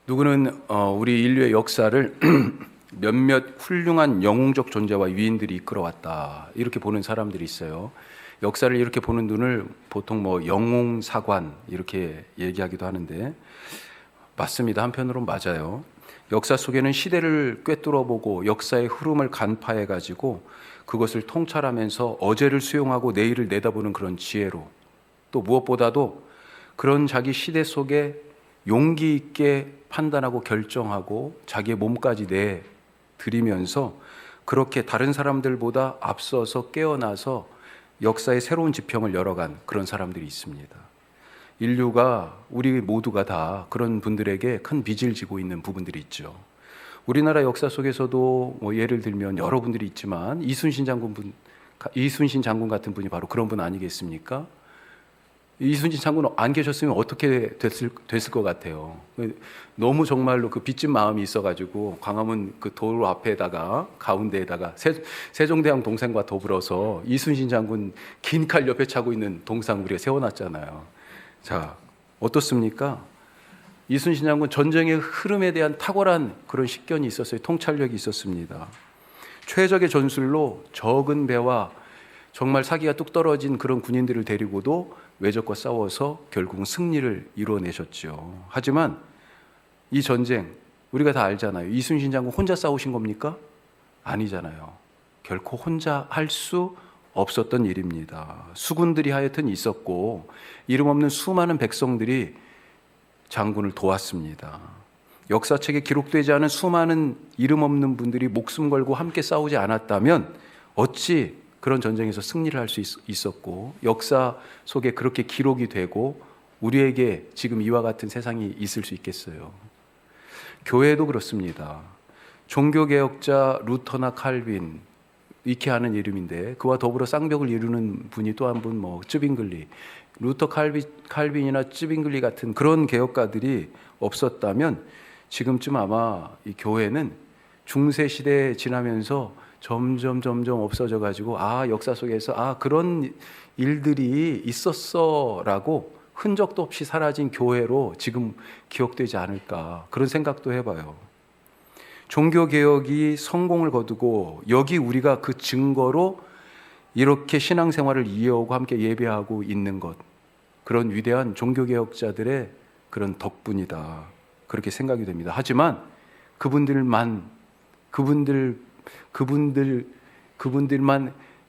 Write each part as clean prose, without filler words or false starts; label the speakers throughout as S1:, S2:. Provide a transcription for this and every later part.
S1: 누구는 우리 인류의 역사를 몇몇 훌륭한 영웅적 존재와 위인들이 이끌어왔다, 이렇게 보는 사람들이 있어요. 역사를 이렇게 보는 눈을 보통 영웅사관 이렇게 얘기하기도 하는데, 맞습니다. 한편으로는 맞아요. 역사 속에는 시대를 꿰뚫어보고 역사의 흐름을 간파해가지고 그것을 통찰하면서 어제를 수용하고 내일을 내다보는 그런 지혜로, 또 무엇보다도 그런 자기 시대 속에 용기 있게 판단하고 결정하고 자기의 몸까지 내드리면서 그렇게 다른 사람들보다 앞서서 깨어나서 역사의 새로운 지평을 열어간 그런 사람들이 있습니다. 인류가, 우리 모두가 다 그런 분들에게 큰 빚을 지고 있는 부분들이 있죠. 우리나라 역사 속에서도 예를 들면 여러분들이 있지만 이순신 장군 같은 분이 바로 그런 분 아니겠습니까? 이순신 장군 안 계셨으면 어떻게 됐을 것 같아요. 너무 정말로 그 빚진 마음이 있어가지고 광화문 그 도로 앞에다가 가운데에다가 세종대왕 동상과 더불어서 이순신 장군 긴 칼 옆에 차고 있는 동상 우리가 세워놨잖아요. 자, 어떻습니까? 이순신 장군 전쟁의 흐름에 대한 탁월한 그런 식견이 있었어요. 통찰력이 있었습니다. 최적의 전술로 적은 배와 정말 사기가 뚝 떨어진 그런 군인들을 데리고도 외적과 싸워서 결국은 승리를 이루어내셨죠. 하지만 이 전쟁 우리가 다 알잖아요. 이순신 장군 혼자 싸우신 겁니까? 아니잖아요. 결코 혼자 할 수 없었던 일입니다. 수군들이 하여튼 있었고 이름 없는 수많은 백성들이 장군을 도왔습니다. 역사책에 기록되지 않은 수많은 이름 없는 분들이 목숨 걸고 함께 싸우지 않았다면 어찌 그런 전쟁에서 승리를 할 수 있었고 역사 속에 그렇게 기록이 되고 우리에게 지금 이와 같은 세상이 있을 수 있겠어요. 교회도 그렇습니다. 종교개혁자 루터나 칼빈, 익히 하는 이름인데 그와 더불어 쌍벽을 이루는 분이 또 한 분 쯔빙글리, 루터 칼빈이나 쯔빙글리 같은 그런 개혁가들이 없었다면 지금쯤 아마 이 교회는 중세 시대에 지나면서 점점 없어져 가지고 역사 속에서 그런 일들이 있었어라고 흔적도 없이 사라진 교회로 지금 기억되지 않을까, 그런 생각도 해봐요. 종교개혁이 성공을 거두고 여기 우리가 그 증거로 이렇게 신앙생활을 이어오고 함께 예배하고 있는 것, 그런 위대한 종교개혁자들의 그런 덕분이다, 그렇게 생각이 됩니다. 하지만 그분들만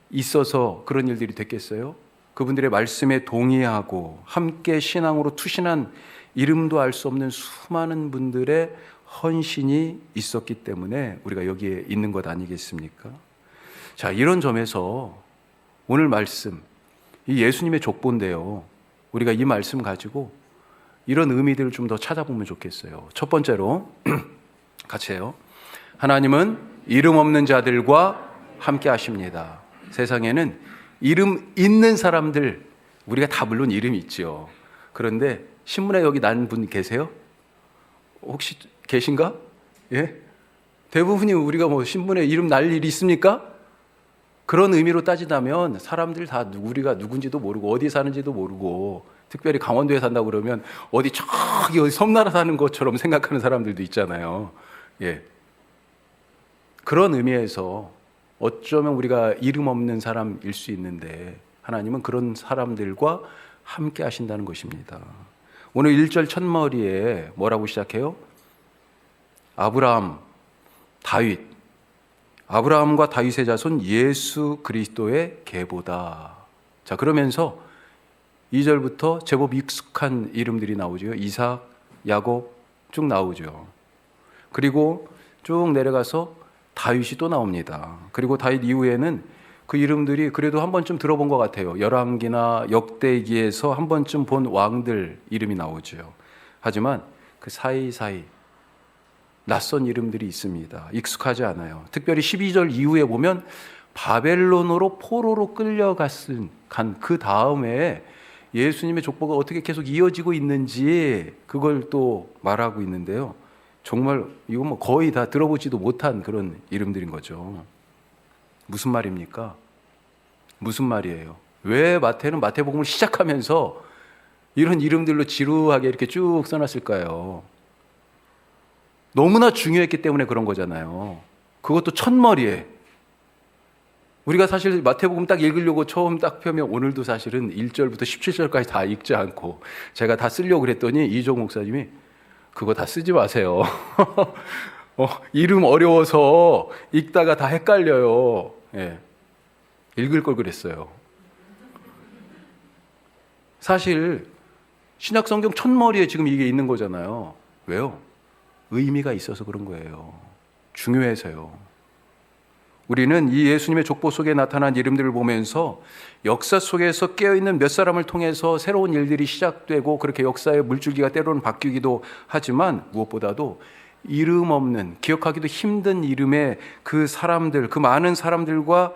S1: 있어서 그런 일들이 됐겠어요? 그분들의 말씀에 동의하고 함께 신앙으로 투신한 이름도 알 수 없는 수많은 분들의 헌신이 있었기 때문에 우리가 여기에 있는 것 아니겠습니까? 자, 이런 점에서 오늘 말씀, 이 예수님의 족보인데요, 우리가 이 말씀 가지고 이런 의미들을 좀 더 찾아보면 좋겠어요. 첫 번째로 같이 해요. 하나님은 이름 없는 자들과 함께 하십니다. 세상에는 이름 있는 사람들, 우리가 다 물론 이름이 있죠. 그런데 신문에 여기 난 분 계세요? 혹시 계신가? 예? 대부분이 우리가 신문에 이름 날 일이 있습니까? 그런 의미로 따지다면 사람들 다 우리가 누군지도 모르고 어디 사는지도 모르고, 특별히 강원도에 산다고 그러면 어디 저기 섬나라 사는 것처럼 생각하는 사람들도 있잖아요. 예. 그런 의미에서 어쩌면 우리가 이름 없는 사람일 수 있는데 하나님은 그런 사람들과 함께 하신다는 것입니다. 오늘 1절 첫머리에 뭐라고 시작해요? 아브라함, 다윗, 아브라함과 다윗의 자손 예수 그리스도의 계보다. 자, 그러면서 2절부터 제법 익숙한 이름들이 나오죠. 이삭, 야곱 쭉 나오죠. 그리고 쭉 내려가서 다윗이 또 나옵니다. 그리고 다윗 이후에는 그 이름들이 그래도 한 번쯤 들어본 것 같아요. 열왕기나 역대기에서 한 번쯤 본 왕들 이름이 나오죠. 하지만 그 사이사이 낯선 이름들이 있습니다. 익숙하지 않아요. 특별히 12절 이후에 보면 바벨론으로 포로로 끌려간 그 다음에 예수님의 족보가 어떻게 계속 이어지고 있는지 그걸 또 말하고 있는데요. 정말 이거 거의 다 들어보지도 못한 그런 이름들인 거죠. 무슨 말입니까? 무슨 말이에요? 왜 마태는 마태복음을 시작하면서 이런 이름들로 지루하게 이렇게 쭉 써놨을까요? 너무나 중요했기 때문에 그런 거잖아요. 그것도 첫머리에. 우리가 사실 마태복음 딱 읽으려고 처음 딱 펴면 오늘도 사실은 1절부터 17절까지 다 읽지 않고 제가 다 쓰려고 그랬더니 이종 목사님이 그거 다 쓰지 마세요. 이름 어려워서 읽다가 다 헷갈려요. 예. 읽을 걸 그랬어요. 사실 신약성경 첫머리에 지금 이게 있는 거잖아요. 왜요? 의미가 있어서 그런 거예요. 중요해서요. 우리는 이 예수님의 족보 속에 나타난 이름들을 보면서 역사 속에서 깨어있는 몇 사람을 통해서 새로운 일들이 시작되고 그렇게 역사의 물줄기가 때로는 바뀌기도 하지만 무엇보다도 이름 없는, 기억하기도 힘든 이름의 그 사람들, 그 많은 사람들과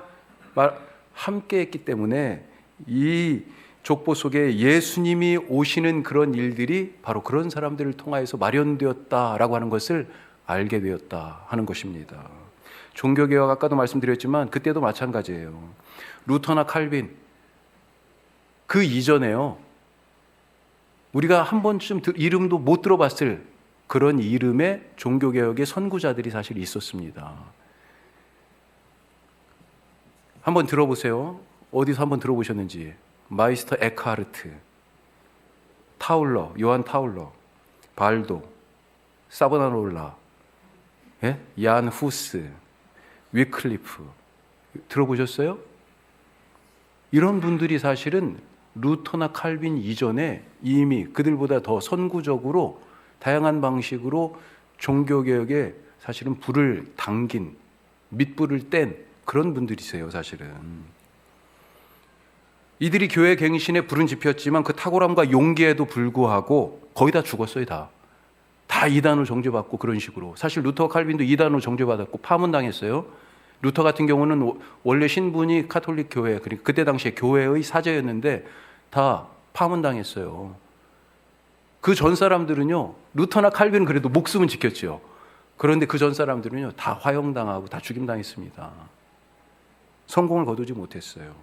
S1: 함께 했기 때문에 이 족보 속에 예수님이 오시는 그런 일들이 바로 그런 사람들을 통하여서 마련되었다라고 하는 것을 알게 되었다 하는 것입니다. 종교개혁 아까도 말씀드렸지만 그때도 마찬가지예요. 루터나 칼빈 그 이전에요. 우리가 한 번쯤 이름도 못 들어봤을 그런 이름의 종교개혁의 선구자들이 사실 있었습니다. 한번 들어보세요. 어디서 한번 들어보셨는지. 마이스터 에크하르트, 타울러, 요한 타울러, 발도, 사보나롤라, 얀 후스, 위클리프 들어보셨어요? 이런 분들이 사실은 루터나 칼빈 이전에 이미 그들보다 더 선구적으로 다양한 방식으로 종교개혁에 사실은 불을 당긴, 밑불을 뗀 그런 분들이세요, 사실은. 이들이 교회 갱신에 불은 지폈지만 그 탁월함과 용기에도 불구하고 거의 다 죽었어요, 다 이단으로 정죄받고 그런 식으로. 사실 루터 칼빈도 이단으로 정죄받았고 파문당했어요. 루터 같은 경우는 원래 신분이 카톨릭 교회, 그러니까 그때 당시에 교회의 사제였는데 다 파문당했어요. 그 전 사람들은요, 루터나 칼빈은 그래도 목숨은 지켰죠. 그런데 그 전 사람들은요, 다 화형당하고 다 죽임당했습니다. 성공을 거두지 못했어요.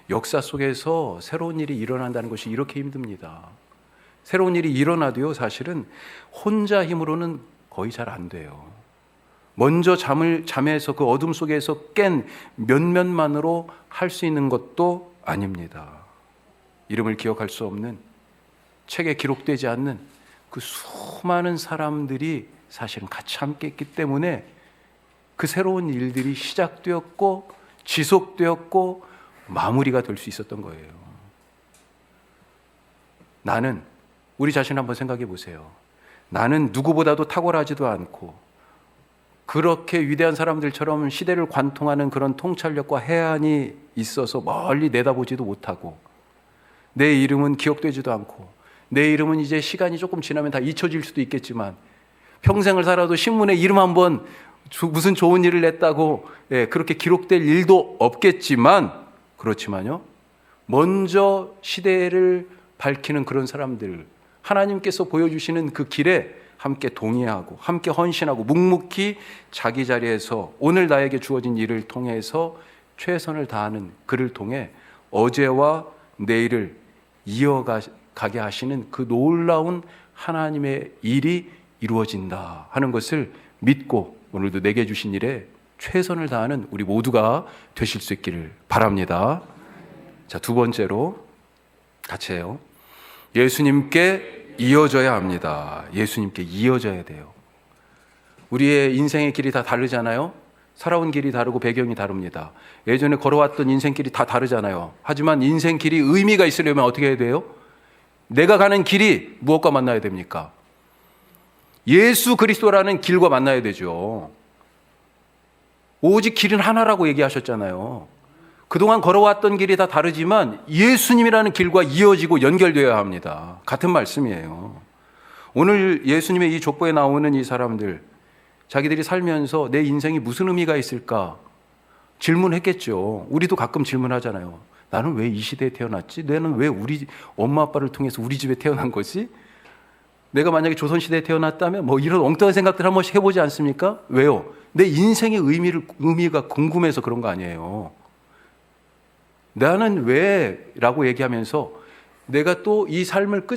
S1: 역사 속에서 새로운 일이 일어난다는 것이 이렇게 힘듭니다. 새로운 일이 일어나도요, 사실은 혼자 힘으로는 거의 잘 안 돼요. 먼저 잠에서 그 어둠 속에서 깬 몇몇만으로 할 수 있는 것도 아닙니다. 이름을 기억할 수 없는, 책에 기록되지 않는 그 수많은 사람들이 사실은 같이 함께 했기 때문에 그 새로운 일들이 시작되었고 지속되었고 마무리가 될 수 있었던 거예요. 나는, 우리 자신 한번 생각해 보세요. 나는 누구보다도 탁월하지도 않고 그렇게 위대한 사람들처럼 시대를 관통하는 그런 통찰력과 해안이 있어서 멀리 내다보지도 못하고 내 이름은 기억되지도 않고 내 이름은 이제 시간이 조금 지나면 다 잊혀질 수도 있겠지만 평생을 살아도 신문에 이름 한번 무슨 좋은 일을 냈다고 그렇게 기록될 일도 없겠지만 그렇지만요, 먼저 시대를 밝히는 그런 사람들, 하나님께서 보여주시는 그 길에 함께 동의하고 함께 헌신하고 묵묵히 자기 자리에서 오늘 나에게 주어진 일을 통해서 최선을 다하는 그를 통해 어제와 내일을 이어가게 하시는 그 놀라운 하나님의 일이 이루어진다 하는 것을 믿고 오늘도 내게 주신 일에 최선을 다하는 우리 모두가 되실 수 있기를 바랍니다. 자, 두 번째로 같이 해요. 예수님께 이어져야 합니다. 예수님께 이어져야 돼요. 우리의 인생의 길이 다 다르잖아요. 살아온 길이 다르고 배경이 다릅니다. 예전에 걸어왔던 인생길이 다 다르잖아요. 하지만 인생길이 의미가 있으려면 어떻게 해야 돼요? 내가 가는 길이 무엇과 만나야 됩니까? 예수 그리스도라는 길과 만나야 되죠. 오직 길은 하나라고 얘기하셨잖아요. 그동안 걸어왔던 길이 다 다르지만 예수님이라는 길과 이어지고 연결되어야 합니다. 같은 말씀이에요. 오늘 예수님의 이 족보에 나오는 이 사람들, 자기들이 살면서 내 인생이 무슨 의미가 있을까 질문했겠죠. 우리도 가끔 질문하잖아요. 나는 왜 이 시대에 태어났지? 나는 왜 우리 엄마 아빠를 통해서 우리 집에 태어난 거지? 내가 만약에 조선시대에 태어났다면 뭐 이런 엉뚱한 생각들 한 번씩 해보지 않습니까? 왜요? 내 인생의 의미가 궁금해서 그런 거 아니에요. 나는 왜? 라고 얘기하면서 내가 또 이 삶을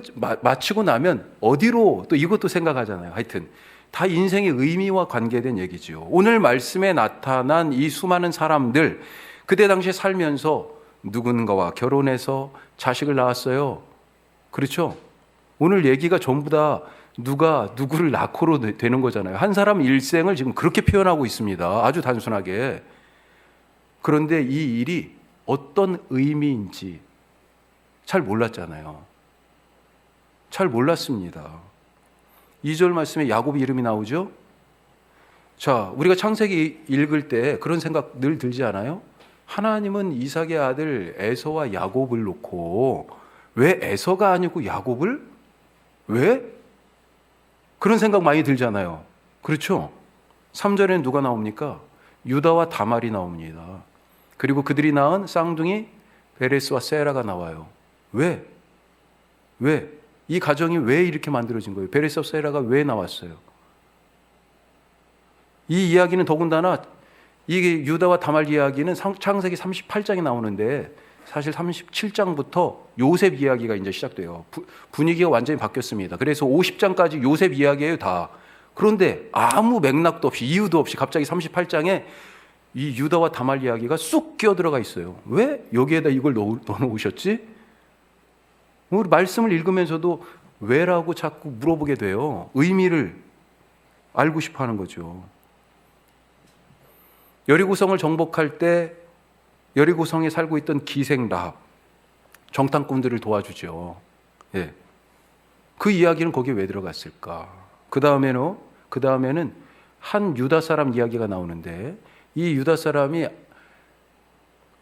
S1: 마치고 나면 어디로 또 이것도 생각하잖아요. 하여튼 다 인생의 의미와 관계된 얘기지요. 오늘 말씀에 나타난 이 수많은 사람들, 그때 당시에 살면서 누군가와 결혼해서 자식을 낳았어요. 그렇죠? 오늘 얘기가 전부 다 누가 누구를 낳고로 되는 거잖아요. 한 사람 일생을 지금 그렇게 표현하고 있습니다. 아주 단순하게. 그런데 이 일이 어떤 의미인지 잘 몰랐잖아요. 잘 몰랐습니다. 2절 말씀에 야곱 이름이 나오죠? 자, 우리가 창세기 읽을 때 그런 생각 늘 들지 않아요? 하나님은 이삭의 아들 에서와 야곱을 놓고 왜 에서가 아니고 야곱을? 왜? 그런 생각 많이 들잖아요. 그렇죠? 3절에는 누가 나옵니까? 유다와 다말이 나옵니다. 그리고 그들이 낳은 쌍둥이 베레스와 세라가 나와요. 왜? 왜? 이 가정이 왜 이렇게 만들어진 거예요? 베레스와 세라가 왜 나왔어요? 이 이야기는 더군다나 이게 유다와 다말 이야기는 창세기 38장에 나오는데 사실 37장부터 요셉 이야기가 이제 시작돼요. 분위기가 완전히 바뀌었습니다. 그래서 50장까지 요셉 이야기예요, 다. 그런데 아무 맥락도 없이 이유도 없이 갑자기 38장에 이 유다와 다말 이야기가 쑥 끼어들어가 있어요. 왜 여기에다 이걸 넣어놓으셨지? 우리 말씀을 읽으면서도 왜라고 자꾸 물어보게 돼요. 의미를 알고 싶어 하는 거죠. 여리고성을 정복할 때 여리고성에 살고 있던 기생 라합, 정탐꾼들을 도와주죠. 예. 그 이야기는 거기에 왜 들어갔을까? 그 다음에는 한 유다 사람 이야기가 나오는데 이 유다 사람이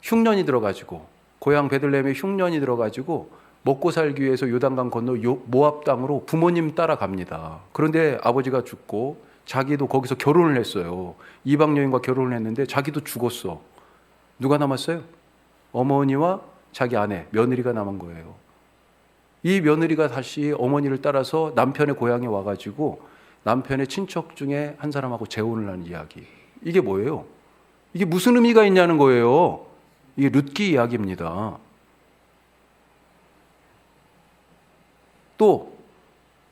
S1: 흉년이 들어가지고 고향 베들레헴에 흉년이 들어가지고 먹고 살기 위해서 요단강 건너 모압 땅으로 부모님 따라갑니다. 그런데 아버지가 죽고 자기도 거기서 결혼을 했어요. 이방 여인과 결혼을 했는데 자기도 죽었어. 누가 남았어요? 어머니와 자기 아내, 며느리가 남은 거예요. 이 며느리가 다시 어머니를 따라서 남편의 고향에 와가지고 남편의 친척 중에 한 사람하고 재혼을 하는 이야기. 이게 뭐예요? 이게 무슨 의미가 있냐는 거예요. 이게 룻기 이야기입니다. 또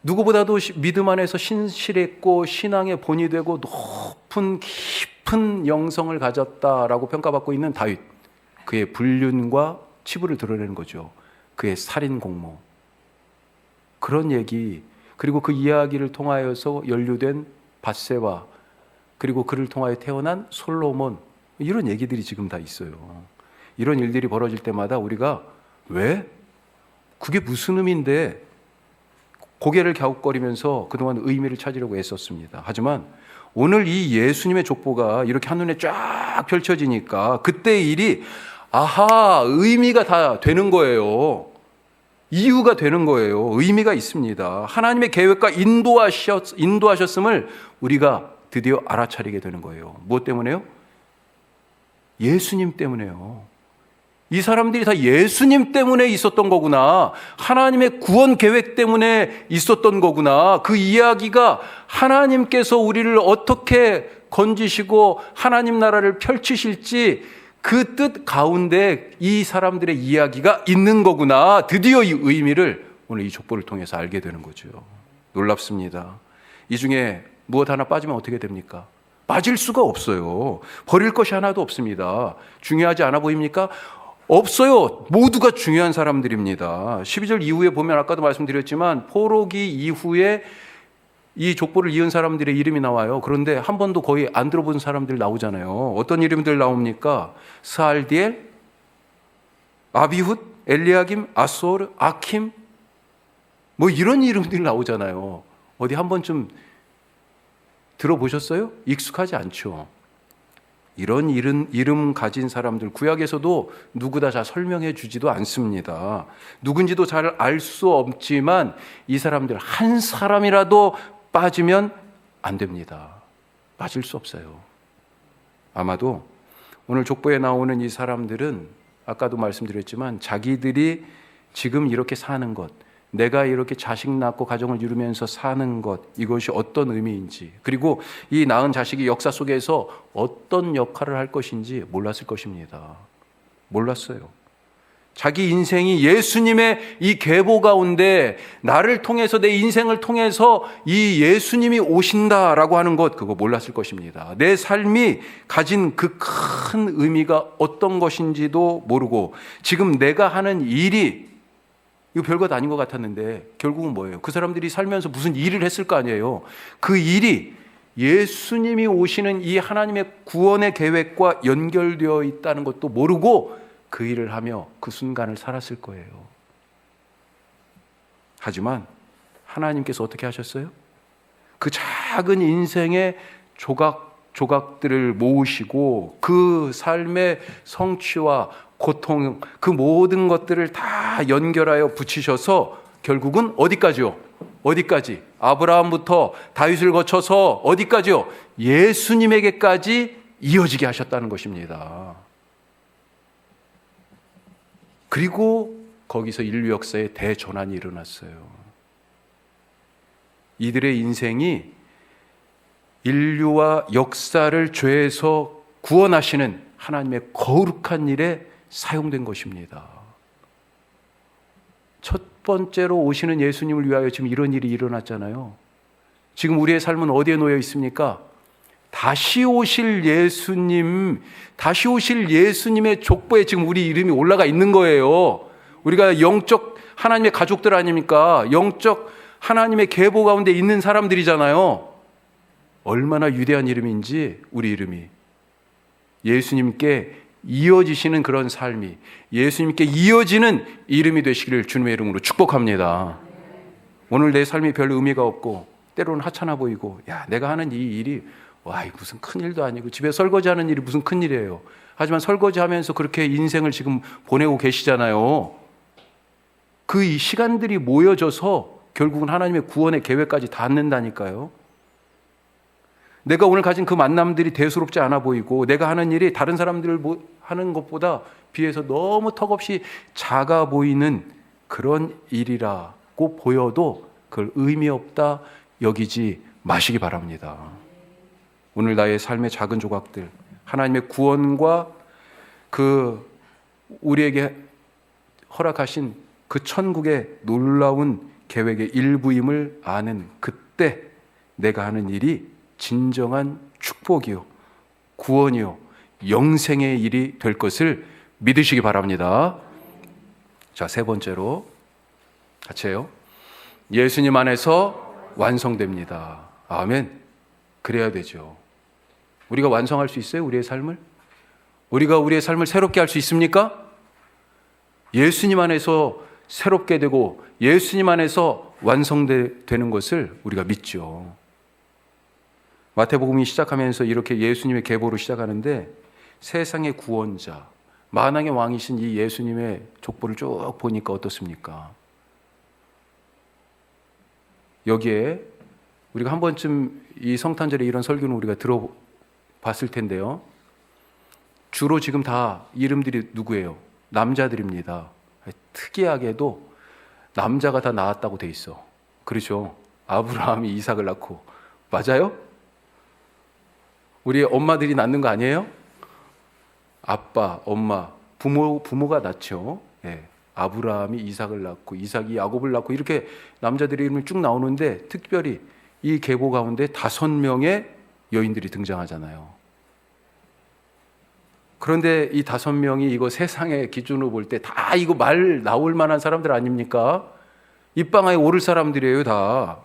S1: 누구보다도 믿음 안에서 신실했고 신앙의 본이 되고 높은 깊은 영성을 가졌다라고 평가받고 있는 다윗. 그의 불륜과 치부를 드러내는 거죠. 그의 살인 공모. 그런 얘기, 그리고 그 이야기를 통하여서 연루된 밧세바, 그리고 그를 통하여 태어난 솔로몬, 이런 얘기들이 지금 다 있어요. 이런 일들이 벌어질 때마다 우리가 왜? 그게 무슨 의미인데? 고개를 갸웃거리면서 그동안 의미를 찾으려고 애썼습니다. 하지만 오늘 이 예수님의 족보가 이렇게 한눈에 쫙 펼쳐지니까 그때 일이 의미가 다 되는 거예요. 이유가 되는 거예요. 의미가 있습니다. 하나님의 계획과 인도하셨음을 우리가 드디어 알아차리게 되는 거예요. 무엇 때문에요? 예수님 때문에요. 이 사람들이 다 예수님 때문에 있었던 거구나. 하나님의 구원 계획 때문에 있었던 거구나. 그 이야기가 하나님께서 우리를 어떻게 건지시고 하나님 나라를 펼치실지 그 뜻 가운데 이 사람들의 이야기가 있는 거구나. 드디어 이 의미를 오늘 이 족보를 통해서 알게 되는 거죠. 놀랍습니다. 이 중에 무엇 하나 빠지면 어떻게 됩니까? 빠질 수가 없어요. 버릴 것이 하나도 없습니다. 중요하지 않아 보입니까? 없어요. 모두가 중요한 사람들입니다. 12절 이후에 보면 아까도 말씀드렸지만 포로기 이후에 이 족보를 이은 사람들의 이름이 나와요. 그런데 한 번도 거의 안 들어본 사람들 나오잖아요. 어떤 이름들 나옵니까? 스알디엘, 아비훗, 엘리야김, 아소르, 아킴, 뭐 이런 이름들이 나오잖아요. 어디 한 번쯤 들어보셨어요? 익숙하지 않죠. 이런 이름 가진 사람들 구약에서도 누구다 잘 설명해 주지도 않습니다. 누군지도 잘 알 수 없지만 이 사람들 한 사람이라도 빠지면 안 됩니다. 빠질 수 없어요. 아마도 오늘 족보에 나오는 이 사람들은 아까도 말씀드렸지만 자기들이 지금 이렇게 사는 것, 내가 이렇게 자식 낳고 가정을 이루면서 사는 것, 이것이 어떤 의미인지, 그리고 이 낳은 자식이 역사 속에서 어떤 역할을 할 것인지 몰랐을 것입니다. 몰랐어요. 자기 인생이 예수님의 이 계보 가운데 나를 통해서, 내 인생을 통해서 이 예수님이 오신다라고 하는 것, 그거 몰랐을 것입니다. 내 삶이 가진 그 큰 의미가 어떤 것인지도 모르고 지금 내가 하는 일이 이거 별것 아닌 것 같았는데 결국은 뭐예요? 그 사람들이 살면서 무슨 일을 했을 거 아니에요. 그 일이 예수님이 오시는 이 하나님의 구원의 계획과 연결되어 있다는 것도 모르고 그 일을 하며 그 순간을 살았을 거예요. 하지만 하나님께서 어떻게 하셨어요? 그 작은 인생의 조각들을 모으시고 그 삶의 성취와 고통, 그 모든 것들을 다 연결하여 붙이셔서 결국은 어디까지요? 어디까지? 아브라함부터 다윗을 거쳐서 어디까지요? 예수님에게까지 이어지게 하셨다는 것입니다. 그리고 거기서 인류 역사에 대전환이 일어났어요. 이들의 인생이 인류와 역사를 죄에서 구원하시는 하나님의 거룩한 일에 사용된 것입니다. 첫 번째로 오시는 예수님을 위하여 지금 이런 일이 일어났잖아요. 지금 우리의 삶은 어디에 놓여 있습니까? 다시 오실 예수님, 다시 오실 예수님의 족보에 지금 우리 이름이 올라가 있는 거예요. 우리가 영적 하나님의 가족들 아닙니까? 영적 하나님의 계보 가운데 있는 사람들이잖아요. 얼마나 위대한 이름인지 우리 이름이 예수님께 이어지시는 그런 삶이, 예수님께 이어지는 이름이 되시기를 주님의 이름으로 축복합니다. 오늘 내 삶이 별 의미가 없고 때로는 하찮아 보이고, 야, 내가 하는 이 일이 와, 이거 무슨 큰일도 아니고 집에 설거지하는 일이 무슨 큰일이에요. 하지만 설거지하면서 그렇게 인생을 지금 보내고 계시잖아요. 그 이 시간들이 모여져서 결국은 하나님의 구원의 계획까지 닿는다니까요. 내가 오늘 가진 그 만남들이 대수롭지 않아 보이고 내가 하는 일이 다른 사람들 하는 것보다 비해서 너무 턱없이 작아 보이는 그런 일이라고 보여도 그걸 의미 없다 여기지 마시기 바랍니다. 오늘 나의 삶의 작은 조각들, 하나님의 구원과 그 우리에게 허락하신 그 천국의 놀라운 계획의 일부임을 아는 그때 내가 하는 일이 진정한 축복이요, 구원이요, 영생의 일이 될 것을 믿으시기 바랍니다. 자, 세 번째로 같이 해요. 예수님 안에서 완성됩니다. 아멘. 그래야 되죠. 우리가 완성할 수 있어요? 우리의 삶을? 우리가 우리의 삶을 새롭게 할 수 있습니까? 예수님 안에서 새롭게 되고 예수님 안에서 완성되는 것을 우리가 믿죠. 마태복음이 시작하면서 이렇게 예수님의 계보로 시작하는데 세상의 구원자, 만왕의 왕이신 이 예수님의 족보를 쭉 보니까 어떻습니까? 여기에 우리가 한 번쯤 이 성탄절에 이런 설교는 우리가 들어봤을 텐데요. 주로 지금 다 이름들이 누구예요? 남자들입니다. 특이하게도 남자가 다 낳았다고 돼 있어. 그렇죠? 아브라함이 이삭을 낳고. 맞아요? 우리 엄마들이 낳는 거 아니에요? 아빠, 엄마, 부모가 낳죠. 예. 아브라함이 이삭을 낳고 이삭이 야곱을 낳고 이렇게 남자들의 이름이 쭉 나오는데 특별히 이 계보 가운데 5명의 여인들이 등장하잖아요. 그런데 이 5명이 이거 세상의 기준으로 볼 때 다 이거 말 나올 만한 사람들 아닙니까? 입방아에 오를 사람들이에요, 다.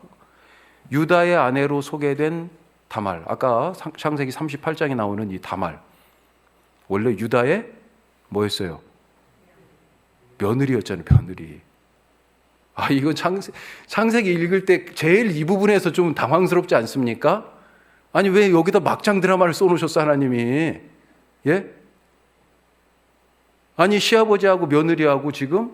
S1: 유다의 아내로 소개된 다말, 아까 창세기 38장에 나오는 이 다말, 원래 유다의 뭐였어요? 며느리였잖아요, 며느리. 아, 이건 창세기 읽을 때 제일 이 부분에서 좀 당황스럽지 않습니까? 아니, 왜 여기다 막장 드라마를 써놓으셨어, 하나님이? 예? 아니, 시아버지하고 며느리하고 지금,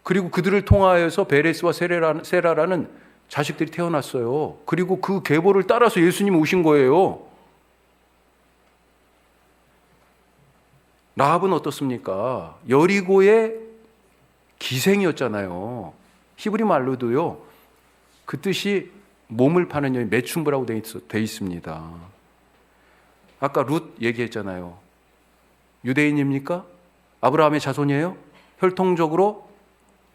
S1: 그리고 그들을 통하여서 베레스와 세라라는 자식들이 태어났어요. 그리고 그 계보를 따라서 예수님이 오신 거예요. 라합은 어떻습니까? 여리고의 기생이었잖아요. 히브리 말로도요, 그 뜻이 몸을 파는 여인, 매춘부라고 돼 있습니다. 아까 룻 얘기했잖아요. 유대인입니까? 아브라함의 자손이에요? 혈통적으로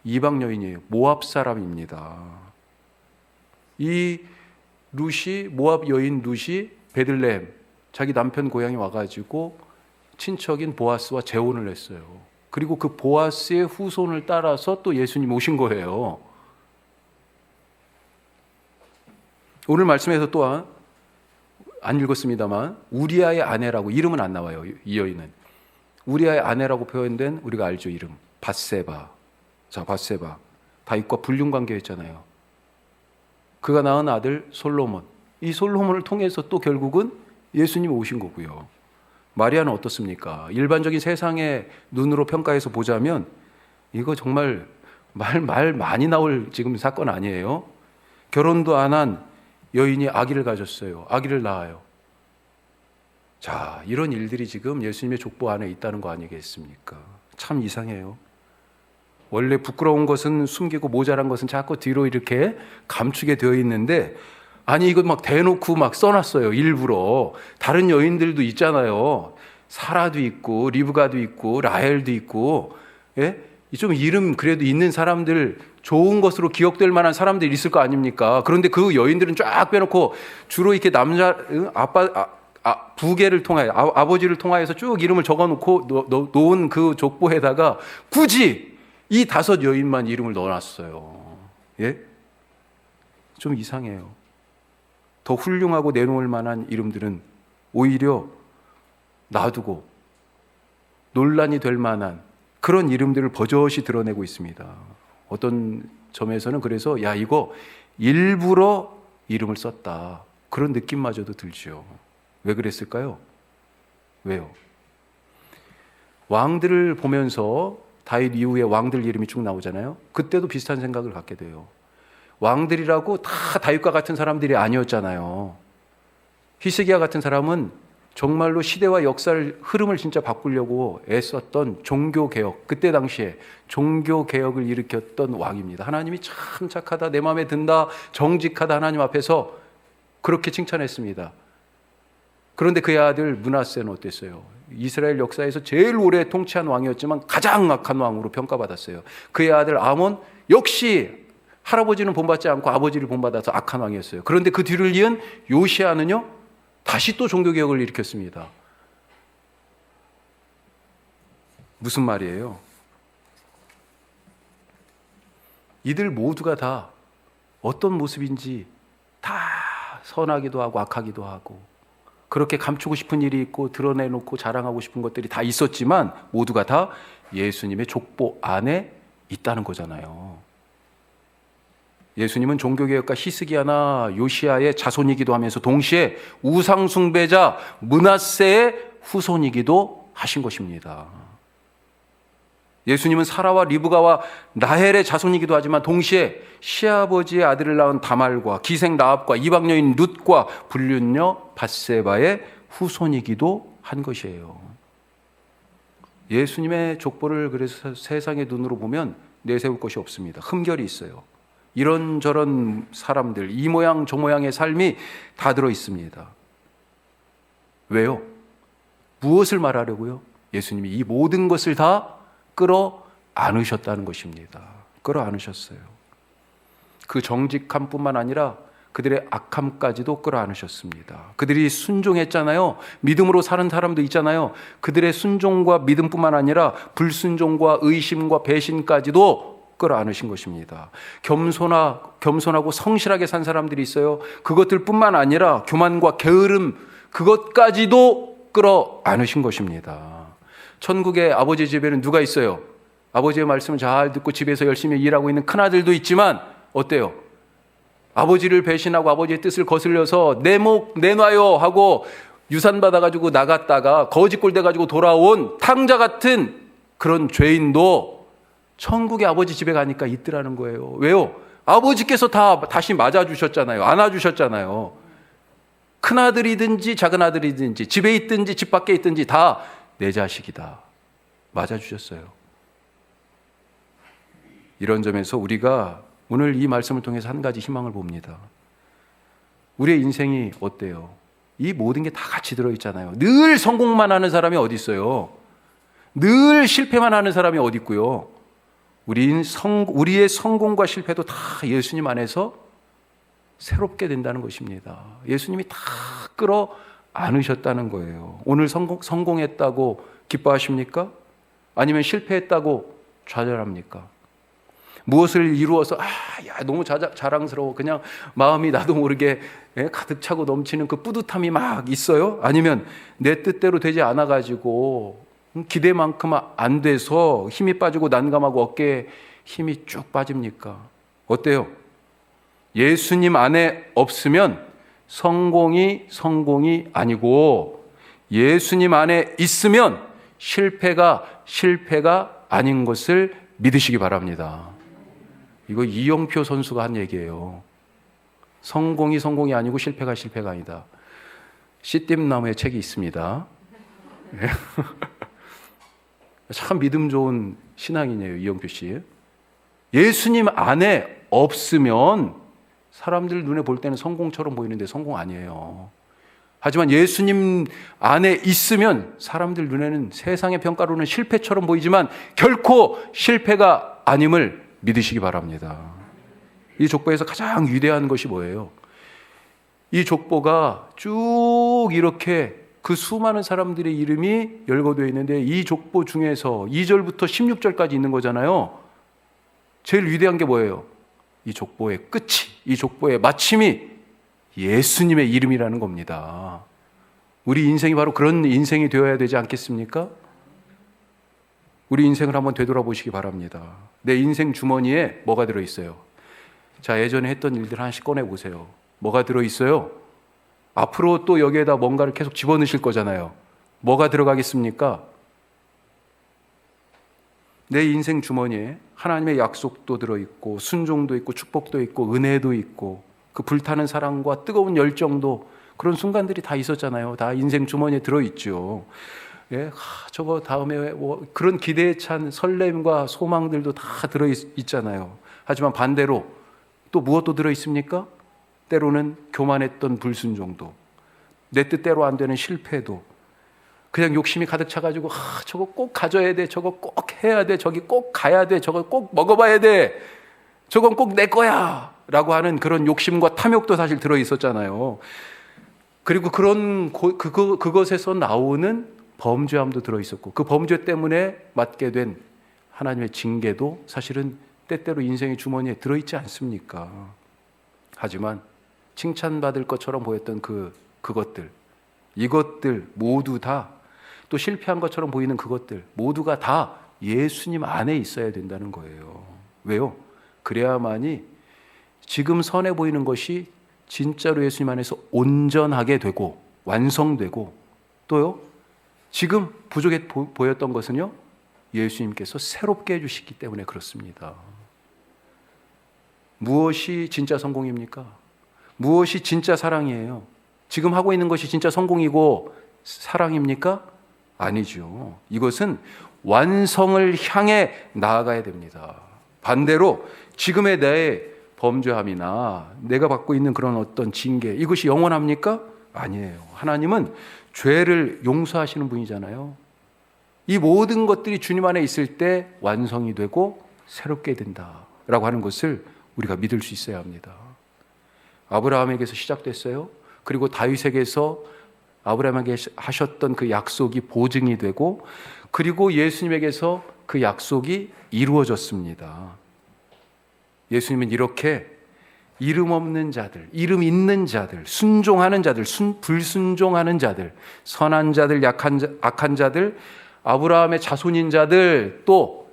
S1: 이방 여인이에요. 모압 사람입니다. 이 룻이, 모압 여인 룻이 베들레헴 자기 남편 고향에 와가지고 친척인 보아스와 재혼을 했어요. 그리고 그 보아스의 후손을 따라서 또 예수님 오신 거예요. 오늘 말씀에서 또한 안 읽었습니다만 우리아의 아내라고, 이름은 안 나와요. 이 여인은 우리아의 아내라고 표현된, 우리가 알죠, 이름 밧세바. 자, 밧세바 다윗과 불륜 관계였잖아요. 그가 낳은 아들 솔로몬, 이 솔로몬을 통해서 또 결국은 예수님이 오신 거고요. 마리아는 어떻습니까? 일반적인 세상의 눈으로 평가해서 보자면 이거 정말 말 많이 나올 지금 사건 아니에요. 결혼도 안 한 여인이 아기를 가졌어요. 아기를 낳아요. 자, 이런 일들이 지금 예수님의 족보 안에 있다는 거 아니겠습니까? 참 이상해요. 원래 부끄러운 것은 숨기고 모자란 것은 자꾸 뒤로 이렇게 감추게 되어 있는데, 아니 이거 막 대놓고 막 써놨어요. 일부러. 다른 여인들도 있잖아요. 사라도 있고 리브가도 있고 라헬도 있고, 예? 좀 이름 그래도 있는 사람들, 좋은 것으로 기억될 만한 사람들이 있을 거 아닙니까? 그런데 그 여인들은 쫙 빼놓고 주로 이렇게 남자 부계를 통하여, 아버지를 통하여서 쭉 이름을 적어놓고 놓은 그 족보에다가 굳이 이 5 여인만 이름을 넣어놨어요. 예? 좀 이상해요. 더 훌륭하고 내놓을 만한 이름들은 오히려 놔두고 논란이 될 만한 그런 이름들을 버젓이 드러내고 있습니다. 어떤 점에서는 그래서 야, 이거 일부러 이름을 썼다, 그런 느낌마저도 들죠. 왜 그랬을까요? 왜요? 왕들을 보면서 다윗 이후에 왕들 이름이 쭉 나오잖아요. 그때도 비슷한 생각을 갖게 돼요. 왕들이라고 다 다윗과 같은 사람들이 아니었잖아요. 히스기야 같은 사람은 정말로 시대와 역사를, 흐름을 진짜 바꾸려고 애썼던 종교개혁, 그때 당시에 종교개혁을 일으켰던 왕입니다. 하나님이 참 착하다, 내 마음에 든다, 정직하다, 하나님 앞에서 그렇게 칭찬했습니다. 그런데 그의 아들 므낫세는 어땠어요? 이스라엘 역사에서 제일 오래 통치한 왕이었지만 가장 악한 왕으로 평가받았어요. 그의 아들 아몬 역시 할아버지는 본받지 않고 아버지를 본받아서 악한 왕이었어요. 그런데 그 뒤를 이은 요시아는요, 다시 또 종교개혁을 일으켰습니다. 무슨 말이에요? 이들 모두가 다 어떤 모습인지 다 선하기도 하고 악하기도 하고, 그렇게 감추고 싶은 일이 있고 드러내놓고 자랑하고 싶은 것들이 다 있었지만 모두가 다 예수님의 족보 안에 있다는 거잖아요. 예수님은 종교개혁가 히스기야나 요시아의 자손이기도 하면서 동시에 우상숭배자 므낫세의 후손이기도 하신 것입니다. 예수님은 사라와 리브가와 라헬의 자손이기도 하지만 동시에 시아버지의 아들을 낳은 다말과 기생 라합과 이방 여인 룻과 불륜녀 밧세바의 후손이기도 한 것이에요. 예수님의 족보를 그래서 세상의 눈으로 보면 내세울 것이 없습니다. 흠결이 있어요. 이런저런 사람들, 이 모양 저 모양의 삶이 다 들어 있습니다. 왜요? 무엇을 말하려고요? 예수님이 이 모든 것을 다 끌어 안으셨다는 것입니다. 끌어 안으셨어요. 그 정직함뿐만 아니라 그들의 악함까지도 끌어 안으셨습니다. 그들이 순종했잖아요. 믿음으로 사는 사람도 있잖아요. 그들의 순종과 믿음뿐만 아니라 불순종과 의심과 배신까지도 끌어 안으신 것입니다. 겸손하고 성실하게 산 사람들이 있어요. 그것들뿐만 아니라 교만과 게으름, 그것까지도 끌어 안으신 것입니다. 천국의 아버지 집에는 누가 있어요? 아버지의 말씀을 잘 듣고 집에서 열심히 일하고 있는 큰아들도 있지만 어때요? 아버지를 배신하고 아버지의 뜻을 거슬려서 내 목 내놔요 하고 유산 받아가지고 나갔다가 거지꼴 돼가지고 돌아온 탕자 같은 그런 죄인도 천국의 아버지 집에 가니까 있더라는 거예요. 왜요? 아버지께서 다 다시 맞아주셨잖아요. 안아주셨잖아요. 큰아들이든지 작은아들이든지 집에 있든지 집 밖에 있든지 다 내 자식이다. 맞아주셨어요. 이런 점에서 우리가 오늘 이 말씀을 통해서 한 가지 희망을 봅니다. 우리의 인생이 어때요? 이 모든 게 다 같이 들어있잖아요. 늘 성공만 하는 사람이 어디 있어요? 늘 실패만 하는 사람이 어디 있고요? 우리의 성공과 실패도 다 예수님 안에서 새롭게 된다는 것입니다. 예수님이 다 끌어 안으셨다는 거예요. 오늘 성공했다고 기뻐하십니까? 아니면 실패했다고 좌절합니까? 무엇을 이루어서 너무 자랑스러워, 그냥 마음이 나도 모르게 가득 차고 넘치는 그 뿌듯함이 막 있어요? 아니면 내 뜻대로 되지 않아가지고 기대만큼 안 돼서 힘이 빠지고 난감하고 어깨에 힘이 쭉 빠집니까? 어때요? 예수님 안에 없으면 성공이 아니고, 예수님 안에 있으면 실패가 아닌 것을 믿으시기 바랍니다. 이거 이영표 선수가 한 얘기예요. 성공이 아니고 실패가 아니다. 씨띠나무의 책이 있습니다. 참 믿음 좋은 신앙이네요, 이영표 씨. 예수님 안에 없으면 사람들 눈에 볼 때는 성공처럼 보이는데 성공 아니에요. 하지만 예수님 안에 있으면 사람들 눈에는, 세상의 평가로는 실패처럼 보이지만 결코 실패가 아님을 믿으시기 바랍니다. 이 족보에서 가장 위대한 것이 뭐예요? 이 족보가 쭉 이렇게 그 수많은 사람들의 이름이 열거되어 있는데, 이 족보 중에서 2절부터 16절까지 있는 거잖아요. 제일 위대한 게 뭐예요? 이 족보의 끝이, 이 족보의 마침이 예수님의 이름이라는 겁니다. 우리 인생이 바로 그런 인생이 되어야 되지 않겠습니까? 우리 인생을 한번 되돌아보시기 바랍니다. 내 인생 주머니에 뭐가 들어있어요? 자, 예전에 했던 일들 하나씩 꺼내보세요. 뭐가 들어있어요? 앞으로 또 여기에다 뭔가를 계속 집어넣으실 거잖아요. 뭐가 들어가겠습니까? 내 인생 주머니에 하나님의 약속도 들어있고, 순종도 있고, 축복도 있고, 은혜도 있고, 그 불타는 사랑과 뜨거운 열정도, 그런 순간들이 다 있었잖아요. 다 인생 주머니에 들어있죠. 예, 저거 다음에 뭐 그런 기대에 찬 설렘과 소망들도 다 들어있잖아요. 하지만 반대로 또 무엇도 들어있습니까? 때로는 교만했던 불순종도, 내 뜻대로 안 되는 실패도, 그냥 욕심이 가득 차가지고 저거 꼭 가져야 돼, 저거 꼭 해야 돼, 저기 꼭 가야 돼, 저거 꼭 먹어봐야 돼, 저건 꼭 내 거야 라고 하는 그런 욕심과 탐욕도 사실 들어있었잖아요. 그리고 그것에서 나오는 범죄함도 들어있었고, 그 범죄 때문에 맞게 된 하나님의 징계도 사실은 때때로 인생의 주머니에 들어있지 않습니까? 하지만 칭찬받을 것처럼 보였던 그것들, 이것들 모두 다, 또 실패한 것처럼 보이는 그것들 모두가 다 예수님 안에 있어야 된다는 거예요. 왜요? 그래야만이 지금 선해 보이는 것이 진짜로 예수님 안에서 온전하게 되고 완성되고, 또요, 지금 부족해 보였던 것은요, 예수님께서 새롭게 해주시기 때문에 그렇습니다. 무엇이 진짜 성공입니까? 무엇이 진짜 사랑이에요? 지금 하고 있는 것이 진짜 성공이고 사랑입니까? 아니죠. 이것은 완성을 향해 나아가야 됩니다. 반대로 지금의 내 범죄함이나 내가 받고 있는 그런 어떤 징계, 이것이 영원합니까? 아니에요. 하나님은 죄를 용서하시는 분이잖아요. 이 모든 것들이 주님 안에 있을 때 완성이 되고 새롭게 된다라고 하는 것을 우리가 믿을 수 있어야 합니다. 아브라함에게서 시작됐어요. 그리고 다윗에게서 아브라함에게 하셨던 그 약속이 보증이 되고, 그리고 예수님에게서 그 약속이 이루어졌습니다. 예수님은 이렇게 이름 없는 자들, 이름 있는 자들, 순종하는 자들, 불순종하는 자들, 선한 자들, 악한 자들, 아브라함의 자손인 자들, 또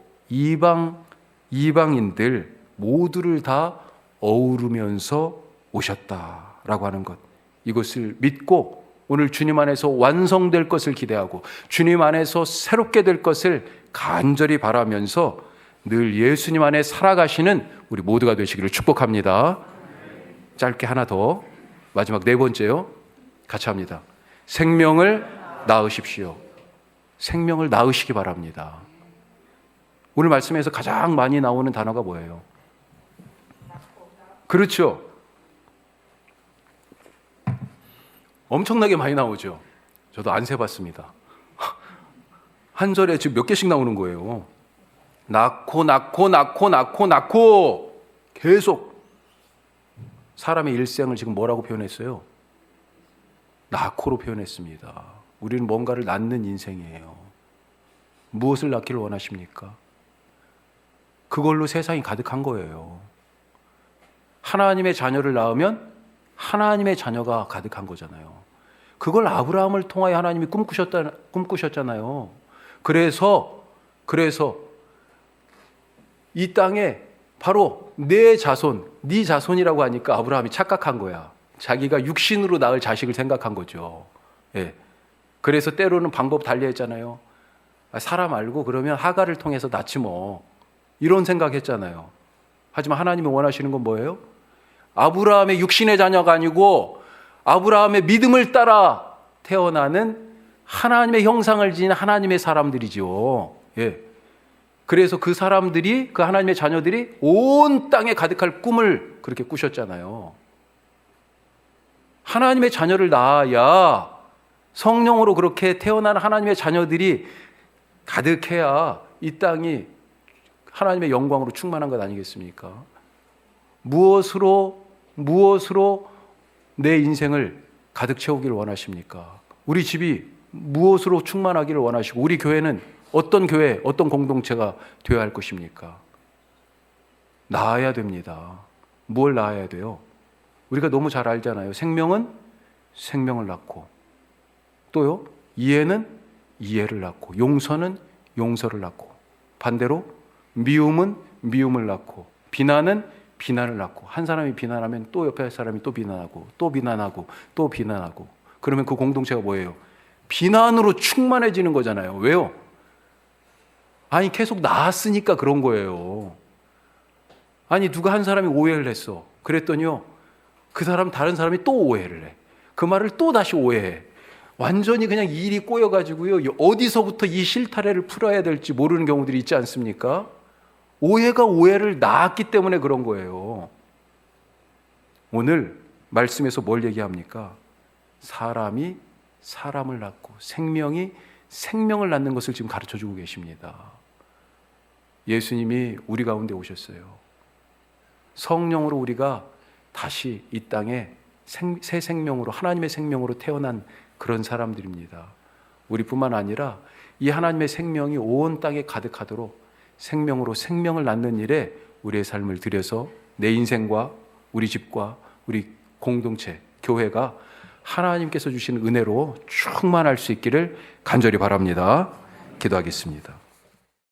S1: 이방인들 모두를 다 어우르면서 오셨다라고 하는 것, 이것을 믿고 오늘 주님 안에서 완성될 것을 기대하고 주님 안에서 새롭게 될 것을 간절히 바라면서 늘 예수님 안에 살아가시는 우리 모두가 되시기를 축복합니다. 짧게 하나 더, 마지막 네 번째요. 같이 합니다. 생명을 낳으십시오. 생명을 낳으시기 바랍니다. 오늘 말씀에서 가장 많이 나오는 단어가 뭐예요? 그렇죠. 엄청나게 많이 나오죠. 저도 안 세봤습니다. 한 절에 지금 몇 개씩 나오는 거예요. 낳고 계속 사람의 일생을 지금 뭐라고 표현했어요? 낳고로 표현했습니다. 우리는 뭔가를 낳는 인생이에요. 무엇을 낳기를 원하십니까? 그걸로 세상이 가득한 거예요. 하나님의 자녀를 낳으면 하나님의 자녀가 가득한 거잖아요. 그걸 아브라함을 통하여 하나님이 꿈꾸셨잖아요. 그래서 이 땅에 바로 내 자손, 네 자손이라고 하니까 아브라함이 착각한 거야. 자기가 육신으로 낳을 자식을 생각한 거죠. 예. 그래서 때로는 방법 달리했잖아요. 사람 알고 그러면 하갈을 통해서 낳지 뭐. 이런 생각했잖아요. 하지만 하나님이 원하시는 건 뭐예요? 아브라함의 육신의 자녀가 아니고 아브라함의 믿음을 따라 태어나는 하나님의 형상을 지닌 하나님의 사람들이죠. 예. 그래서 그 사람들이, 그 하나님의 자녀들이 온 땅에 가득할 꿈을 그렇게 꾸셨잖아요. 하나님의 자녀를 낳아야, 성령으로 그렇게 태어난 하나님의 자녀들이 가득해야 이 땅이 하나님의 영광으로 충만한 것 아니겠습니까? 무엇으로 내 인생을 가득 채우기를 원하십니까? 우리 집이 무엇으로 충만하기를 원하시고, 우리 교회는 어떤 교회, 어떤 공동체가 되어야 할 것입니까? 낳아야 됩니다. 뭘 낳아야 돼요? 우리가 너무 잘 알잖아요. 생명은 생명을 낳고, 또요, 이해는 이해를 낳고, 용서는 용서를 낳고, 반대로 미움은 미움을 낳고, 비난은 비난을 낳고, 한 사람이 비난하면 또 옆에 사람이 또 비난하고, 또 비난하고, 또 비난하고. 그러면 그 공동체가 뭐예요? 비난으로 충만해지는 거잖아요. 왜요? 아니, 계속 나았으니까 그런 거예요. 아니, 누가 한 사람이 오해를 했어. 그랬더니요, 그 사람, 다른 사람이 또 오해를 해. 그 말을 또 다시 오해해. 완전히 그냥 일이 꼬여가지고요, 어디서부터 이 실타래를 풀어야 될지 모르는 경우들이 있지 않습니까? 오해가 오해를 낳았기 때문에 그런 거예요. 오늘 말씀에서 뭘 얘기합니까? 사람이 사람을 낳고 생명이 생명을 낳는 것을 지금 가르쳐주고 계십니다. 예수님이 우리 가운데 오셨어요. 성령으로 우리가 다시 이 땅에 새 생명으로, 하나님의 생명으로 태어난 그런 사람들입니다. 우리뿐만 아니라 이 하나님의 생명이 온 땅에 가득하도록 생명으로 생명을 낳는 일에 우리의 삶을 들여서 내 인생과 우리 집과 우리 공동체, 교회가 하나님께서 주신 은혜로 충만할 수 있기를 간절히 바랍니다. 기도하겠습니다.